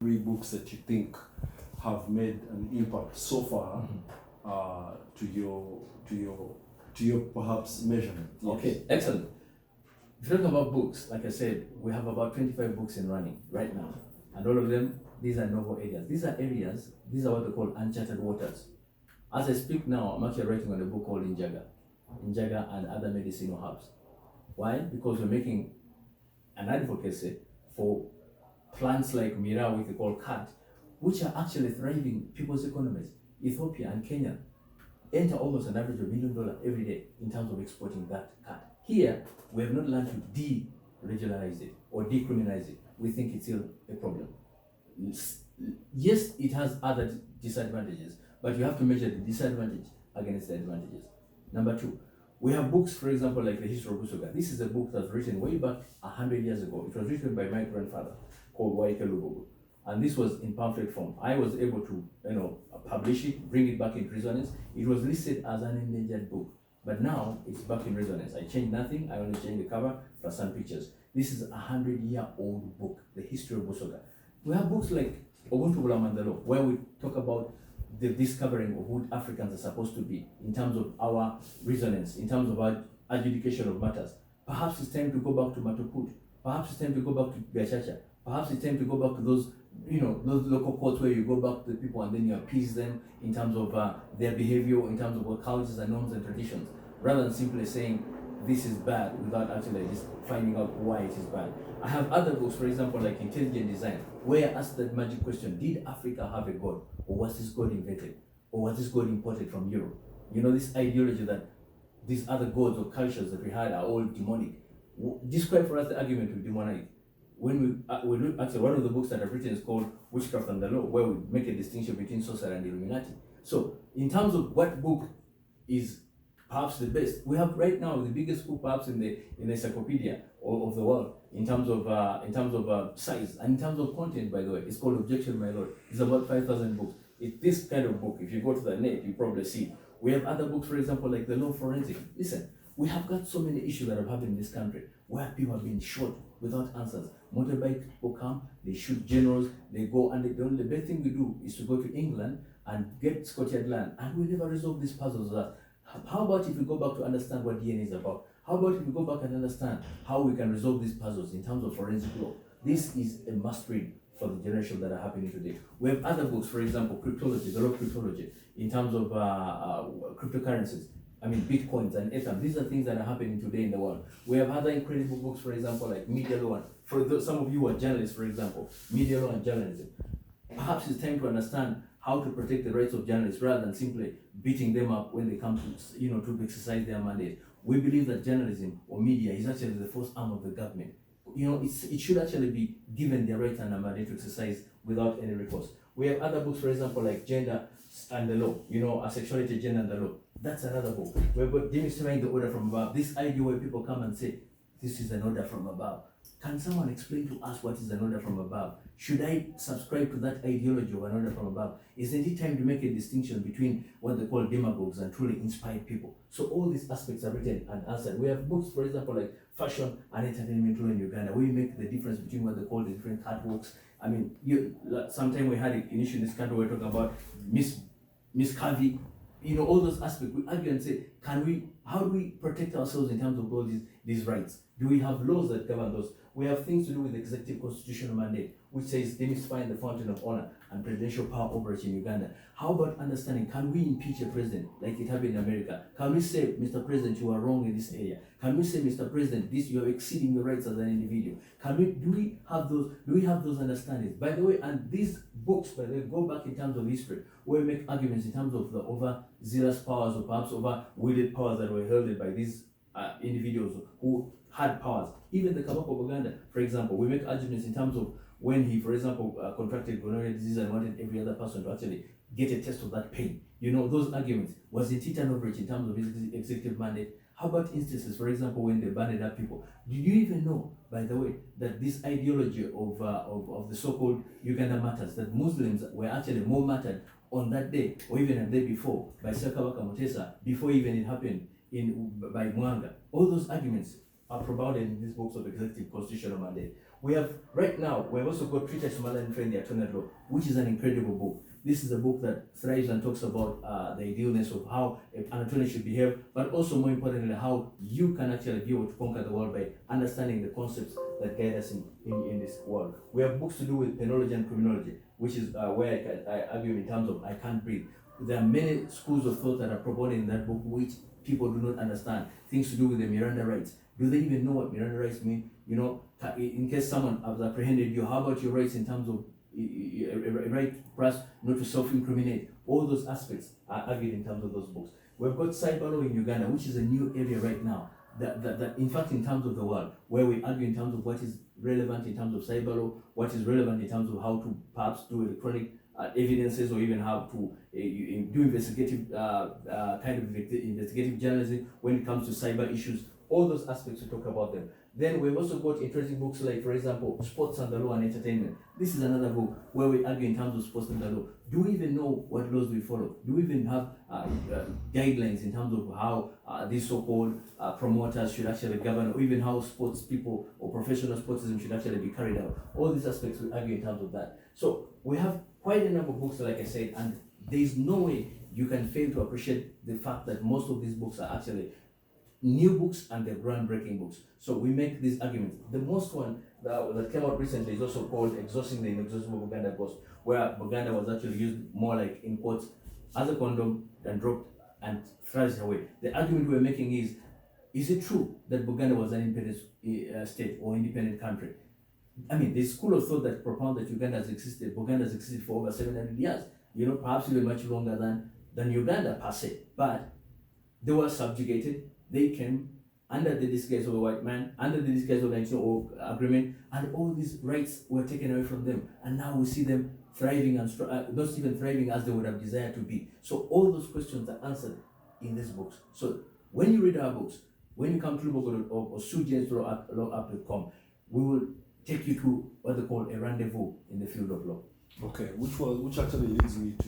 Three books that you think have made an impact so far to your perhaps measurement. Yes. Okay, excellent. If you talk about books, like I said, we have about 25 books in running right now, and all of them, these are novel areas. These are what they call uncharted waters. As I speak now, I'm actually writing on a book called Injaga and other medicinal herbs. Why? Because we're making an advocacy for plants like Mira, which they call cat, which are actually thriving people's economies. Ethiopia and Kenya enter almost an average of $1 million every day in terms of exporting that cat. Here, we have not learned to de-regionalize it or decriminalize it. We think it's still a problem. Yes, it has other disadvantages, but you have to measure the disadvantage against the advantages. Number two, we have books, for example, like The History of Busoga. This is a book that's written way back 100 years ago. It was written by my grandfather, called Waike Lubogo. And this was in pamphlet form. I was able to, publish it, bring it back in resonance. It was listed as an endangered book, but now it's back in resonance. I changed nothing. I only changed the cover for some pictures. This is a 100-year-old book, The History of Busoga. We have books like Ubuntu Bulamandalo, where we talk about the discovering of who Africans are supposed to be in terms of our resonance, in terms of our adjudication of matters. Perhaps it's time to go back to Matuput. Perhaps it's time to go back to Gachacha. Perhaps it's time to go back to those local courts where you go back to the people and then you appease them in terms of their behavior, in terms of what cultures and norms and traditions, rather than simply saying this is bad without actually just finding out why it is bad. I have other books, for example, like Intelligent Design, where I asked that magic question: did Africa have a god, or was this god invented, or was this god imported from Europe? This ideology that these other gods or cultures that we had are all demonic. Describe for us the argument with demonic. When we look, actually, one of the books that I've written is called Witchcraft and the Law, where we make a distinction between sorcery and Illuminati. So, in terms of what book is perhaps the best, we have right now the biggest book perhaps in the encyclopedia of the world in terms of size and in terms of content. By the way, it's called Objection, My Lord. It's about 5,000 books. It's this kind of book. If you go to the net, you probably see. We have other books, for example, like The Law of Forensic. Listen, we have got so many issues that have happened in this country where people have been shot without answers. Motorbike people come, they shoot generals, they go, and the best thing we do is to go to England and get Scotland land, and we never resolve these puzzles. How about if we go back to understand what DNA is about? How about if we go back and understand how we can resolve these puzzles in terms of forensic law? This is a must read for the generation that are happening today. We have other books, for example, cryptology, the law of cryptology, in terms of cryptocurrencies. I mean, Bitcoins and Ethereum. These are things that are happening today in the world. We have other incredible books, for example, like media law. And for some of you who are journalists, for example, media law and journalism. Perhaps it's time to understand how to protect the rights of journalists rather than simply beating them up when they come to, to exercise their mandate. We believe that journalism or media is actually the first arm of the government. It should actually be given their rights and a mandate to exercise without any recourse. We have other books, for example, like Gender and the Law, Sexuality, Gender and the Law. That's another book. We're demystifying the order from above. This idea where people come and say, this is an order from above. Can someone explain to us what is an order from above? Should I subscribe to that ideology of an order from above? Isn't it time to make a distinction between what they call demagogues and truly inspired people? So all these aspects are written and answered. We have books, for example, like Fashion and Entertainment Law in Uganda, where we make the difference between what they call the different catwalks. I mean, sometime we had an issue in this country, we're talking about Miss Curvy, all those aspects. We argue and say, how do we protect ourselves in terms of all these rights? Do we have laws that govern those? We have things to do with the executive constitutional mandate, which says demystifying the fountain of honor and presidential power operating in Uganda. How about understanding, can we impeach a president like it happened in America? Can we say, Mr. President, you are wrong in this area? Can we say, Mr. President, you are exceeding your rights as an individual? Do we have those understandings? By the way, and these books, by the way, go back in terms of history, where we make arguments in terms of the overzealous powers or perhaps over-wielded powers that were held by these individuals who had powers. Even the Kabaka of Uganda, for example, we make arguments in terms of when he, for example, contracted gonorrhea disease and wanted every other person to actually get a test of that pain. Those arguments. Was it an overreach in terms of his executive mandate? How about instances, for example, when they banned up people? Did you even know, by the way, that this ideology of the so-called Uganda Matters, that Muslims were actually more martyred on that day or even a day before by Sakabaka Mutesa, before even it happened by Mwanga? All those arguments are provided in these books of executive constitutional mandate. We have, right now, we've also got Treatise Somaliland Friend, the Attorney Law, which is an incredible book. This is a book that thrives and talks about the idealness of how an attorney should behave, but also more importantly, how you can actually be able to conquer the world by understanding the concepts that guide us in this world. We have books to do with penology and criminology, which is where I argue in terms of I can't breathe. There are many schools of thought that are proponent in that book which people do not understand. Things to do with the Miranda rights. Do they even know what Miranda rights mean? You know, in case someone has apprehended you, how about your rights in terms of a right perhaps not to self-incriminate? All those aspects are argued in terms of those books. We've got cyber law in Uganda, which is a new area right now. That in fact, in terms of the world, where we argue in terms of what is relevant in terms of cyber law, what is relevant in terms of how to perhaps do electronic evidences, or even how to do investigative kind of investigative journalism when it comes to cyber issues. All those aspects, we talk about them. Then we've also got interesting books like, for example, Sports and the Law and Entertainment. This is another book where we argue in terms of sports and the law. Do we even know what laws we follow? Do we even have guidelines in terms of how these so-called promoters should actually govern, or even how sports people or professional sportsism should actually be carried out? All these aspects we argue in terms of that. So we have quite a number of books, like I said, and there is no way you can fail to appreciate the fact that most of these books are actually new books and they're groundbreaking books. So we make these arguments. The most one that came out recently is also called Exhausting the Inexhaustible Buganda Ghost, where Buganda was actually used more like, in quotes, as a condom and dropped and thrashed away. The argument we're making is it true that Buganda was an independent state or independent country? I mean, the school of thought that propounds that Uganda has existed, Buganda has existed for over 700 years, you know, perhaps even much longer than Uganda per se. But they were subjugated. They came under the disguise of a white man, under the disguise of the 1900 agreement, and all these rights were taken away from them. And now we see them thriving and not even thriving as they would have desired to be. So all those questions are answered in these books. So when you read our books, when you come to Lubogo or SueJamesLawUp.com, we will take you to what they call a rendezvous in the field of law. Okay, which actually leads me to